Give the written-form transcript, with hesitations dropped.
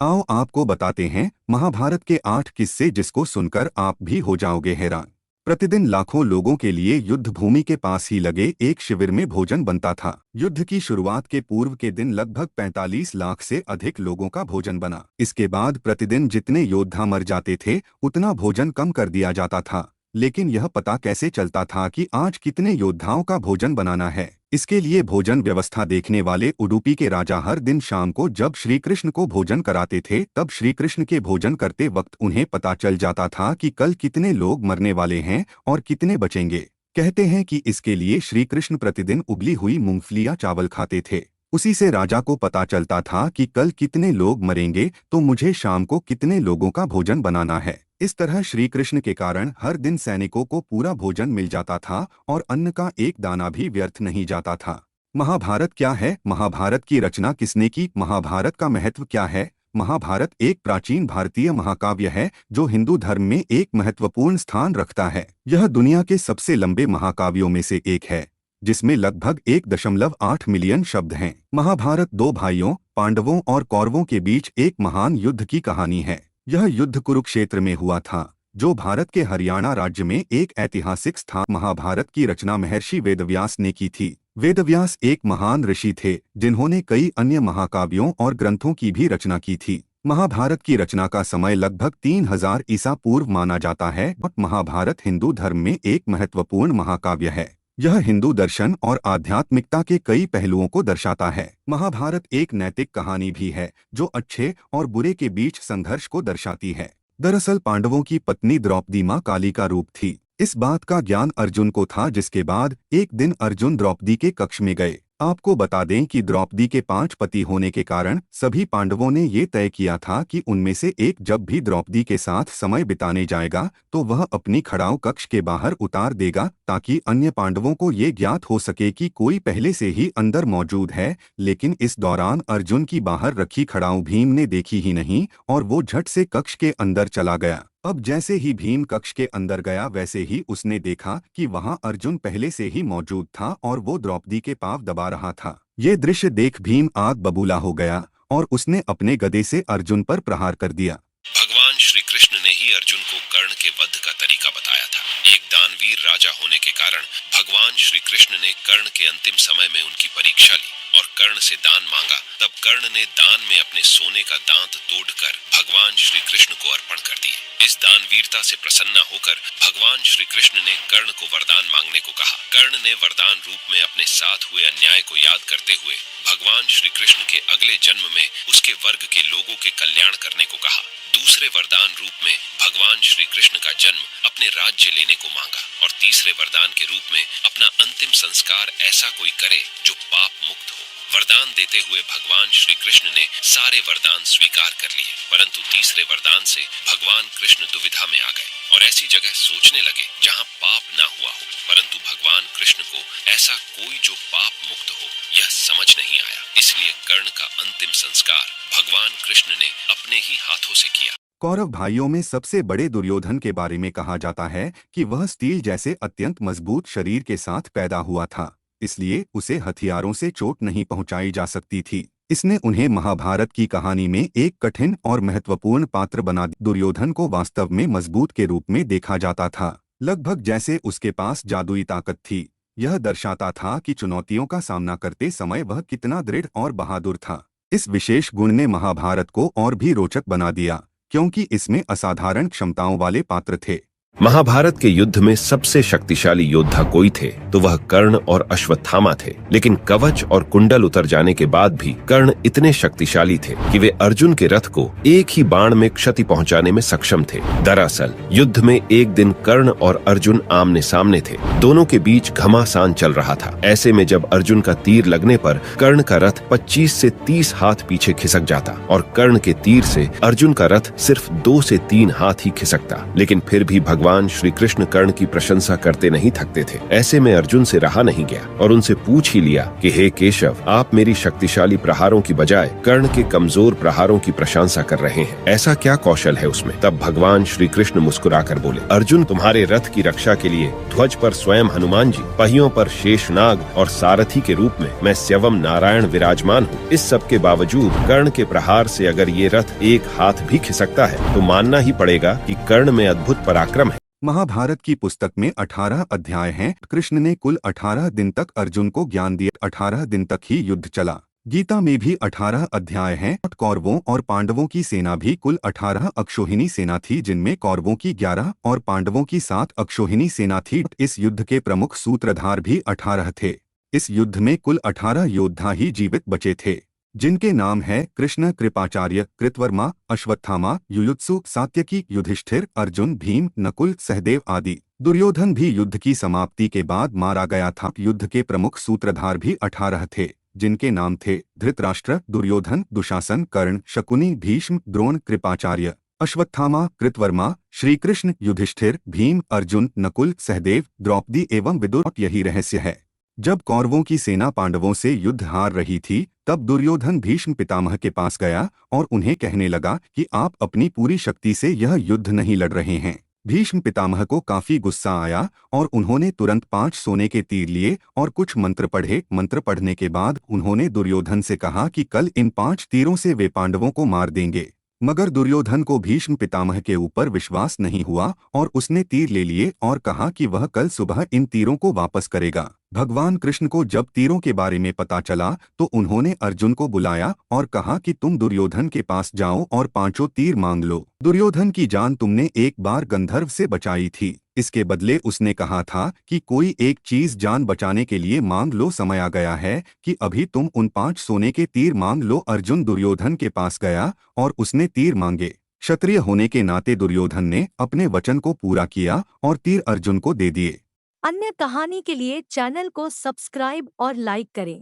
आओ आपको बताते हैं महाभारत के 8 किस्से जिसको सुनकर आप भी हो जाओगे हैरान। प्रतिदिन लाखों लोगों के लिए युद्ध भूमि के पास ही लगे एक शिविर में भोजन बनता था। युद्ध की शुरुआत के पूर्व के दिन लगभग 45 लाख से अधिक लोगों का भोजन बना। इसके बाद प्रतिदिन जितने योद्धा मर जाते थे उतना भोजन कम कर दिया जाता था। लेकिन यह पता कैसे चलता था कि आज कितने योद्धाओं का भोजन बनाना है? इसके लिए भोजन व्यवस्था देखने वाले उडुपी के राजा हर दिन शाम को जब श्री कृष्ण को भोजन कराते थे तब श्री कृष्ण के भोजन करते वक्त उन्हें पता चल जाता था कि कल कितने लोग मरने वाले हैं और कितने बचेंगे। कहते हैं कि इसके लिए श्री कृष्ण प्रतिदिन उबली हुई मूंगफली या चावल खाते थे। उसी से राजा को पता चलता था कि कल कितने लोग मरेंगे तो मुझे शाम को कितने लोगों का भोजन बनाना है। इस तरह श्री कृष्ण के कारण हर दिन सैनिकों को पूरा भोजन मिल जाता था और अन्न का एक दाना भी व्यर्थ नहीं जाता था। महाभारत क्या है? महाभारत की रचना किसने की? महाभारत का महत्व क्या है? महाभारत एक प्राचीन भारतीय महाकाव्य है जो हिंदू धर्म में एक महत्वपूर्ण स्थान रखता है। यह दुनिया के सबसे लंबे महाकाव्यों में से एक है जिसमें लगभग 1.8 मिलियन शब्द हैं। महाभारत दो भाइयों पांडवों और कौरवों के बीच एक महान युद्ध की कहानी है। यह युद्ध कुरुक्षेत्र में हुआ था जो भारत के हरियाणा राज्य में एक ऐतिहासिक स्थान। महाभारत की रचना महर्षि वेदव्यास ने की थी। वेदव्यास एक महान ऋषि थे जिन्होंने कई अन्य महाकाव्यों और ग्रंथों की भी रचना की थी। महाभारत की रचना का समय लगभग 3000 ईसा पूर्व माना जाता है और महाभारत हिंदू धर्म में एक महत्वपूर्ण महाकाव्य है। यह हिंदू दर्शन और आध्यात्मिकता के कई पहलुओं को दर्शाता है। महाभारत एक नैतिक कहानी भी है जो अच्छे और बुरे के बीच संघर्ष को दर्शाती है। दरअसल पांडवों की पत्नी द्रौपदी मां काली का रूप थी। इस बात का ज्ञान अर्जुन को था जिसके बाद एक दिन अर्जुन द्रौपदी के कक्ष में गए। आपको बता दें कि द्रौपदी के 5 पति होने के कारण सभी पांडवों ने ये तय किया था कि उनमें से एक जब भी द्रौपदी के साथ समय बिताने जाएगा तो वह अपनी खड़ाऊ कक्ष के बाहर उतार देगा ताकि अन्य पांडवों को ये ज्ञात हो सके कि कोई पहले से ही अंदर मौजूद है। लेकिन इस दौरान अर्जुन की बाहर रखी खड़ाऊ भीम ने देखी ही नहीं और वो झट से कक्ष के अंदर चला गया। अब जैसे ही भीम कक्ष के अंदर गया वैसे ही उसने देखा कि वहां अर्जुन पहले से ही मौजूद था और वो द्रौपदी के पांव दबा रहा था। ये दृश्य देख भीम आग बबूला हो गया और उसने अपने गदे से अर्जुन पर प्रहार कर दिया। भगवान श्री कृष्ण ने ही अर्जुन को कर्ण के वध का तरीका बताया था। एक दानवीर राजा होने के कारण भगवान श्री कृष्ण ने कर्ण के अंतिम समय में उनकी परीक्षा ली और कर्ण से दान मांगा। तब कर्ण ने दान में अपने सोने का दांत तोड़कर भगवान श्री कृष्ण को अर्पण कर दिए। इस दानवीरता से प्रसन्न होकर भगवान श्री कृष्ण ने कर्ण को वरदान मांगने को कहा। कर्ण ने वरदान रूप में अपने साथ हुए अन्याय को याद करते हुए भगवान श्री कृष्ण के अगले जन्म में उसके वर्ग के लोगों के कल्याण करने को कहा। दूसरे वरदान रूप में भगवान श्री कृष्ण का जन्म अपने राज्य लेने को मांगा और तीसरे वरदान के रूप में अपना अंतिम संस्कार ऐसा कोई करे जो पाप मुक्त हो। वरदान देते हुए भगवान श्री कृष्ण ने सारे वरदान स्वीकार कर लिए, परंतु तीसरे वरदान से भगवान कृष्ण दुविधा में आ गए और ऐसी जगह सोचने लगे जहां पाप ना हुआ हो। परंतु भगवान कृष्ण को ऐसा कोई जो पाप मुक्त हो यह समझ नहीं आया। इसलिए कर्ण का अंतिम संस्कार भगवान कृष्ण ने अपने ही हाथों से किया। कौरव भाइयों में सबसे बड़े दुर्योधन के बारे में कहा जाता है कि वह स्टील जैसे अत्यंत मजबूत शरीर के साथ पैदा हुआ था, इसलिए उसे हथियारों से चोट नहीं पहुंचाई जा सकती थी। इसने उन्हें महाभारत की कहानी में एक कठिन और महत्वपूर्ण पात्र बना दिया। दुर्योधन को वास्तव में मजबूत के रूप में देखा जाता था, लगभग जैसे उसके पास जादुई ताकत थी। यह दर्शाता था कि चुनौतियों का सामना करते समय वह कितना दृढ़ और बहादुर था। इस विशेष गुण ने महाभारत को और भी रोचक बना दिया क्योंकि इसमें असाधारण क्षमताओं वाले पात्र थे। महाभारत के युद्ध में सबसे शक्तिशाली योद्धा कोई थे तो वह कर्ण और अश्वत्थामा थे। लेकिन कवच और कुंडल उतर जाने के बाद भी कर्ण इतने शक्तिशाली थे कि वे अर्जुन के रथ को एक ही बाण में क्षति पहुंचाने में सक्षम थे। दरअसल युद्ध में एक दिन कर्ण और अर्जुन आमने सामने थे। दोनों के बीच घमासान चल रहा था। ऐसे में जब अर्जुन का तीर लगने पर कर्ण का रथ 25 से 30 हाथ पीछे खिसक जाता और कर्ण के तीर से अर्जुन का रथ सिर्फ 2 से 3 हाथ ही खिसकता। लेकिन फिर भी भगवान भगवान श्री कृष्ण कर्ण की प्रशंसा करते नहीं थकते थे। ऐसे में अर्जुन से रहा नहीं गया और उनसे पूछ ही लिया कि हे केशव, आप मेरी शक्तिशाली प्रहारों की बजाय कर्ण के कमजोर प्रहारों की प्रशंसा कर रहे हैं, ऐसा क्या कौशल है उसमें? तब भगवान श्री कृष्ण मुस्कुराकर बोले, अर्जुन, तुम्हारे रथ की रक्षा के लिए ध्वज पर स्वयं हनुमान जी, पहियों पर शेषनाग और सारथी के रूप में मैं स्वयं नारायण विराजमान हूँ। इस सब के बावजूद कर्ण के प्रहार से अगर ये रथ एक हाथ भी खिसकता है तो मानना ही पड़ेगा कि कर्ण में अद्भुत पराक्रम है। महाभारत की पुस्तक में 18 अध्याय हैं। कृष्ण ने कुल 18 दिन तक अर्जुन को ज्ञान दिया। 18 दिन तक ही युद्ध चला। गीता में भी 18 अध्याय हैं। कौरवों और पांडवों की सेना भी कुल 18 अक्षौहिणी सेना थी, जिनमें कौरवों की 11 और पांडवों की 7 अक्षौहिणी सेना थी। इस युद्ध के प्रमुख सूत्रधार भी 18 थे। इस युद्ध में कुल 18 योद्धा ही जीवित बचे थे, जिनके नाम है कृष्ण, कृपाचार्य, कृतवर्मा, अश्वत्थामा, युयुत्सु, सात्यकी, युधिष्ठिर, अर्जुन, भीम, नकुल, सहदेव आदि। दुर्योधन भी युद्ध की समाप्ति के बाद मारा गया था। युद्ध के प्रमुख सूत्रधार भी 18 थे, जिनके नाम थे धृतराष्ट्र, दुर्योधन, दुशासन, कर्ण, शकुनी, भीष्म, द्रोण, कृपाचार्य, अश्वत्थामा, कृतवर्मा, श्रीकृष्ण, युधिष्ठिर, भीम, अर्जुन, नकुल, सहदेव, द्रौपदी एवं विदुर। यही रहस्य है। जब कौरवों की सेना पांडवों से युद्ध हार रही थी, तब दुर्योधन भीष्म पितामह के पास गया और उन्हें कहने लगा कि आप अपनी पूरी शक्ति से यह युद्ध नहीं लड़ रहे हैं। भीष्म पितामह को काफी गुस्सा आया और उन्होंने तुरंत 5 सोने के तीर लिए और कुछ मंत्र पढ़े। मंत्र पढ़ने के बाद उन्होंने दुर्योधन से कहा कि कल इन 5 तीरों से वे पांडवों को मार देंगे। मगर दुर्योधन को भीष्म पितामह के ऊपर विश्वास नहीं हुआ और उसने तीर ले लिए और कहा कि वह कल सुबह इन तीरों को वापस करेगा। भगवान कृष्ण को जब तीरों के बारे में पता चला तो उन्होंने अर्जुन को बुलाया और कहा कि तुम दुर्योधन के पास जाओ और 5 तीर मांग लो। दुर्योधन की जान तुमने एक बार गंधर्व से बचाई थी, इसके बदले उसने कहा था कि कोई एक चीज जान बचाने के लिए मांग लो। समय आ गया है कि अभी तुम उन 5 सोने के तीर मांग लो। अर्जुन दुर्योधन के पास गया और उसने तीर मांगे। क्षत्रिय होने के नाते दुर्योधन ने अपने वचन को पूरा किया और तीर अर्जुन को दे दिए। अन्य कहानी के लिए चैनल को सब्सक्राइब और लाइक करें।